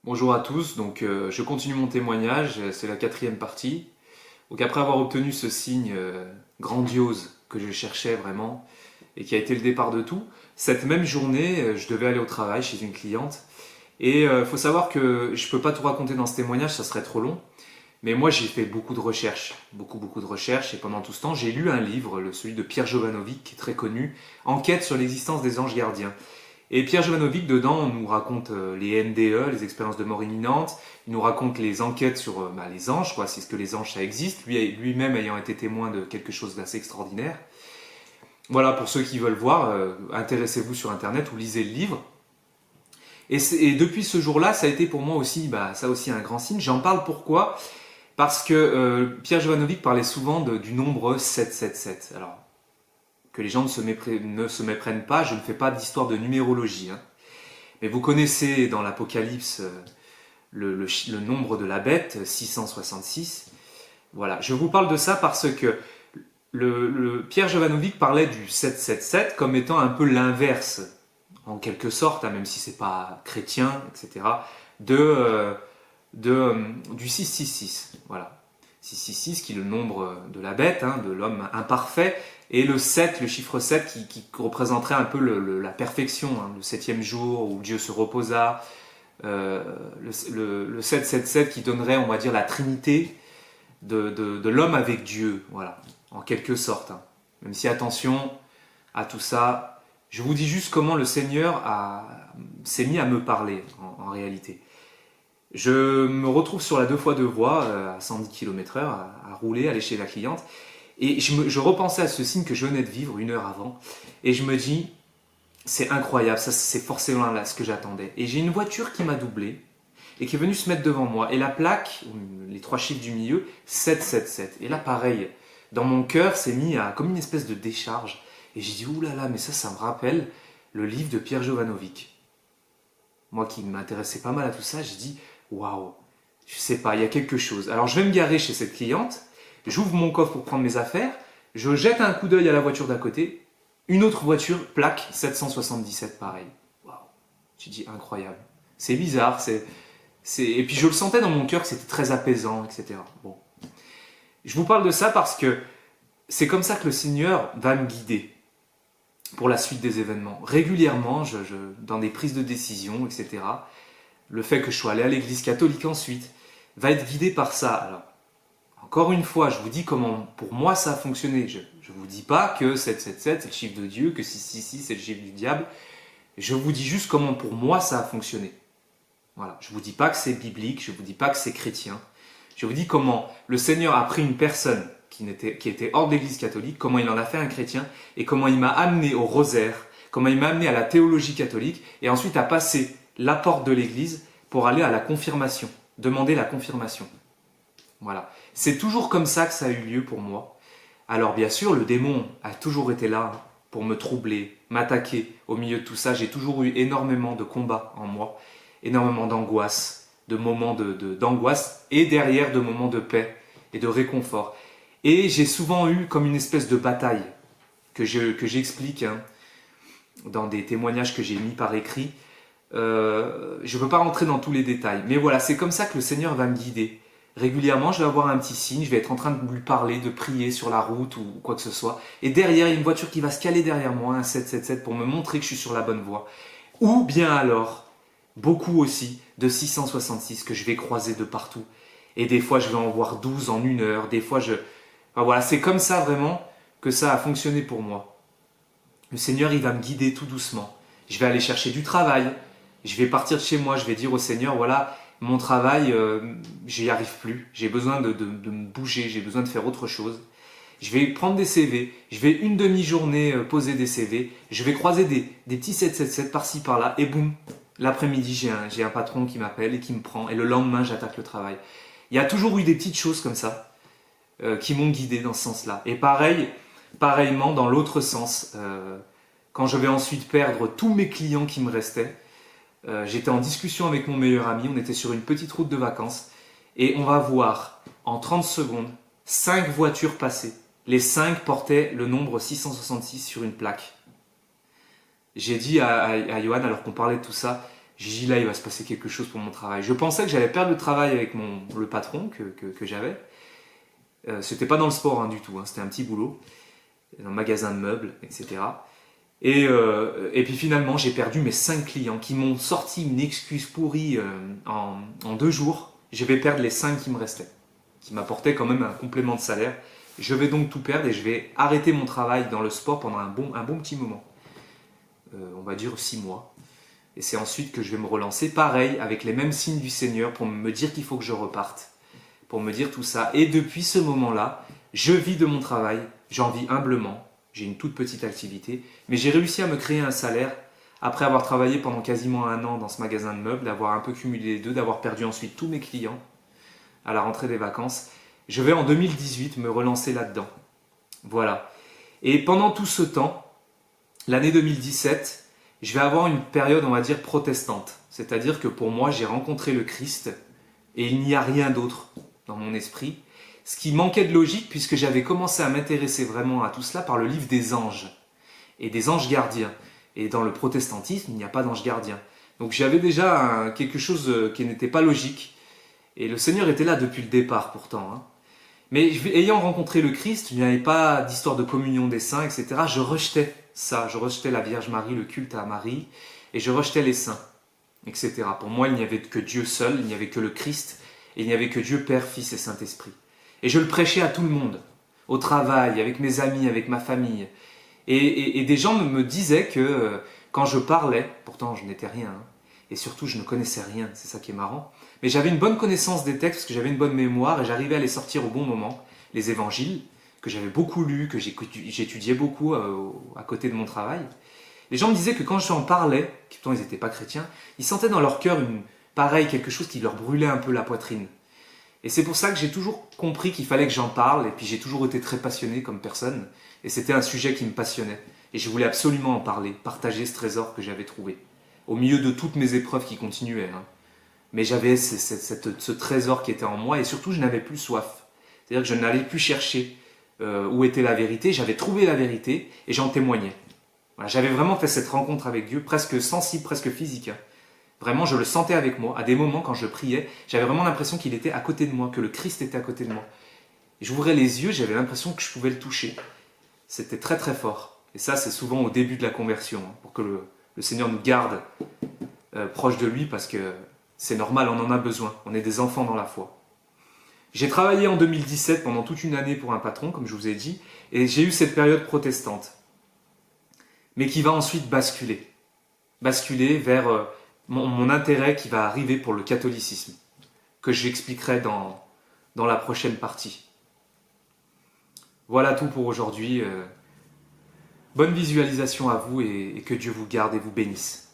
Bonjour à tous, je continue mon témoignage, c'est la quatrième partie. Donc après avoir obtenu ce signe grandiose que je cherchais vraiment et qui a été le départ de tout, cette même journée, je devais aller au travail chez une cliente. Et il faut savoir que je ne peux pas tout raconter dans ce témoignage, ça serait trop long. Mais moi j'ai fait beaucoup de recherches, beaucoup de recherches, et pendant tout ce temps j'ai lu un livre, celui de Pierre Jovanovic, qui est très connu, Enquête sur l'existence des anges gardiens. Et Pierre Jovanovic, dedans, nous raconte les NDE, les expériences de mort imminente. Il nous raconte les enquêtes sur les anges, quoi, si ce que les anges ça existe, lui-même ayant été témoin de quelque chose d'assez extraordinaire. Voilà, pour ceux qui veulent voir, intéressez-vous sur Internet ou lisez le livre. Et depuis ce jour-là, ça a été pour moi aussi, ça aussi un grand signe. J'en parle pourquoi? Parce que Pierre Jovanovic parlait souvent du nombre 777. Alors, que les gens ne se méprennent pas, je ne fais pas d'histoire de numérologie, hein. Mais vous connaissez dans l'Apocalypse le nombre de la bête, 666. Voilà, je vous parle de ça parce que Pierre Jovanovic parlait du 777 comme étant un peu l'inverse, en quelque sorte, hein, même si c'est pas chrétien, etc., du 666. Voilà. 666 qui est le nombre de la bête, hein, de l'homme imparfait, et le 7, le chiffre 7 qui représenterait un peu la perfection, hein, le septième jour où Dieu se reposa, le 777 qui donnerait, on va dire, la trinité de l'homme avec Dieu, voilà, en quelque sorte, hein. Même si attention à tout ça, je vous dis juste comment le Seigneur s'est mis à me parler en réalité. Je me retrouve sur la 2x2 voies à 110 km/h à rouler, à aller chez la cliente. Et je repensais à ce signe que je venais de vivre une heure avant. Et je me dis, c'est incroyable, ça c'est forcément là ce que j'attendais. Et j'ai une voiture qui m'a doublé et qui est venue se mettre devant moi. Et la plaque, les trois chiffres du milieu, 777. Et là pareil, dans mon cœur, c'est mis à comme une espèce de décharge. Et j'ai dit, oulala, mais ça me rappelle le livre de Pierre Jovanovic. Moi qui m'intéressais pas mal à tout ça, j'ai dit, waouh, je sais pas, il y a quelque chose. Alors je vais me garer chez cette cliente, j'ouvre mon coffre pour prendre mes affaires, je jette un coup d'œil à la voiture d'à côté, une autre voiture, plaque 777, pareil. Waouh, tu dis incroyable. C'est bizarre, et puis je le sentais dans mon cœur que c'était très apaisant, etc. Bon, je vous parle de ça parce que c'est comme ça que le Seigneur va me guider pour la suite des événements. Régulièrement, dans des prises de décision, etc., le fait que je sois allé à l'église catholique ensuite, va être guidé par ça. Alors, encore une fois, je vous dis comment pour moi ça a fonctionné. Je ne vous dis pas que 777 c'est le chiffre de Dieu, que 666 c'est le chiffre du diable. Je vous dis juste comment pour moi ça a fonctionné. Voilà. Je ne vous dis pas que c'est biblique, je ne vous dis pas que c'est chrétien. Je vous dis comment le Seigneur a pris une personne qui était hors de l'église catholique, comment il en a fait un chrétien, et comment il m'a amené au rosaire, comment il m'a amené à la théologie catholique, et ensuite à passer la porte de l'église pour aller à la confirmation, demander la confirmation. Voilà. C'est toujours comme ça que ça a eu lieu pour moi. Alors bien sûr, le démon a toujours été là pour me troubler, m'attaquer. Au milieu de tout ça, j'ai toujours eu énormément de combats en moi, énormément d'angoisse, de moments d'angoisse et derrière de moments de paix et de réconfort. Et j'ai souvent eu comme une espèce de bataille que j'explique, hein, dans des témoignages que j'ai mis par écrit. Je ne veux pas rentrer dans tous les détails, mais voilà, c'est comme ça que le Seigneur va me guider. Régulièrement, je vais avoir un petit signe, je vais être en train de lui parler, de prier sur la route ou quoi que ce soit. Et derrière, il y a une voiture qui va se caler derrière moi, un 777, pour me montrer que je suis sur la bonne voie. Ou bien alors, beaucoup aussi, de 666 que je vais croiser de partout. Et des fois, je vais en voir 12 en une heure. Des fois, Enfin, voilà, c'est comme ça vraiment que ça a fonctionné pour moi. Le Seigneur, il va me guider tout doucement. Je vais aller chercher du travail. Je vais partir de chez moi. Je vais dire au Seigneur, voilà, mon travail, j'y arrive plus. J'ai besoin de me bouger. J'ai besoin de faire autre chose. Je vais prendre des CV. Je vais une demi-journée poser des CV. Je vais croiser des petits 777 par-ci, par-là. Et boum, l'après-midi, j'ai un patron qui m'appelle et qui me prend. Et le lendemain, j'attaque le travail. Il y a toujours eu des petites choses comme ça qui m'ont guidé dans ce sens-là. Et pareillement dans l'autre sens, quand je vais ensuite perdre tous mes clients qui me restaient, j'étais en discussion avec mon meilleur ami, on était sur une petite route de vacances, et on va voir en 30 secondes 5 voitures passer. Les 5 portaient le nombre 666 sur une plaque. J'ai dit à Johan, alors qu'on parlait de tout ça, J'ai dit là, il va se passer quelque chose pour mon travail. Je pensais que j'allais perdre le travail avec le patron que j'avais. C'était pas dans le sport hein, du tout, hein, c'était un petit boulot, dans un magasin de meubles, etc. Et puis finalement, j'ai perdu mes 5 clients qui m'ont sorti une excuse pourrie en 2 jours. Je vais perdre les 5 qui me restaient, qui m'apportaient quand même un complément de salaire. Je vais donc tout perdre et je vais arrêter mon travail dans le sport pendant un bon petit moment. On va dire 6 mois. Et c'est ensuite que je vais me relancer, pareil, avec les mêmes signes du Seigneur, pour me dire qu'il faut que je reparte, pour me dire tout ça. Et depuis ce moment-là, je vis de mon travail, j'en vis humblement, j'ai une toute petite activité, mais j'ai réussi à me créer un salaire, après avoir travaillé pendant quasiment 1 an dans ce magasin de meubles, d'avoir un peu cumulé les deux, d'avoir perdu ensuite tous mes clients à la rentrée des vacances. Je vais en 2018 me relancer là-dedans. Voilà. Et pendant tout ce temps, l'année 2017, je vais avoir une période, on va dire, protestante. C'est-à-dire que pour moi, j'ai rencontré le Christ et il n'y a rien d'autre dans mon esprit. Ce qui manquait de logique puisque j'avais commencé à m'intéresser vraiment à tout cela par le livre des anges et des anges gardiens. Et dans le protestantisme, il n'y a pas d'ange gardien. Donc j'avais déjà quelque chose qui n'était pas logique. Et le Seigneur était là depuis le départ pourtant. Hein. Mais ayant rencontré le Christ, il n'y avait pas d'histoire de communion des saints, etc. Je rejetais ça, je rejetais la Vierge Marie, le culte à Marie, et je rejetais les saints, etc. Pour moi, il n'y avait que Dieu seul, il n'y avait que le Christ, et il n'y avait que Dieu Père, Fils et Saint-Esprit. Et je le prêchais à tout le monde, au travail, avec mes amis, avec ma famille. Et des gens me disaient que quand je parlais, pourtant je n'étais rien, hein, et surtout je ne connaissais rien, c'est ça qui est marrant, mais j'avais une bonne connaissance des textes, parce que j'avais une bonne mémoire, et j'arrivais à les sortir au bon moment, les évangiles, que j'avais beaucoup lus, que j'étudiais beaucoup à côté de mon travail. Les gens me disaient que quand je en parlais, qui pourtant ils n'étaient pas chrétiens, ils sentaient dans leur cœur quelque chose qui leur brûlait un peu la poitrine. Et c'est pour ça que j'ai toujours compris qu'il fallait que j'en parle, et puis j'ai toujours été très passionné comme personne, et c'était un sujet qui me passionnait. Et je voulais absolument en parler, partager ce trésor que j'avais trouvé, au milieu de toutes mes épreuves qui continuaient. Hein. Mais j'avais ce trésor qui était en moi, et surtout je n'avais plus soif. C'est-à-dire que je n'allais plus chercher où était la vérité, j'avais trouvé la vérité, et j'en témoignais. Voilà, j'avais vraiment fait cette rencontre avec Dieu, presque sensible, presque physique. Hein. Vraiment, je le sentais avec moi. À des moments, quand je priais, j'avais vraiment l'impression qu'il était à côté de moi, que le Christ était à côté de moi. Et j'ouvrais les yeux, j'avais l'impression que je pouvais le toucher. C'était très très fort. Et ça, c'est souvent au début de la conversion, hein, pour que le Seigneur nous garde proche de lui, parce que c'est normal, on en a besoin. On est des enfants dans la foi. J'ai travaillé en 2017 pendant toute une année pour un patron, comme je vous ai dit, et j'ai eu cette période protestante, mais qui va ensuite basculer. Basculer vers mon intérêt qui va arriver pour le catholicisme, que j'expliquerai dans la prochaine partie. Voilà tout pour aujourd'hui. Bonne visualisation à vous et que Dieu vous garde et vous bénisse.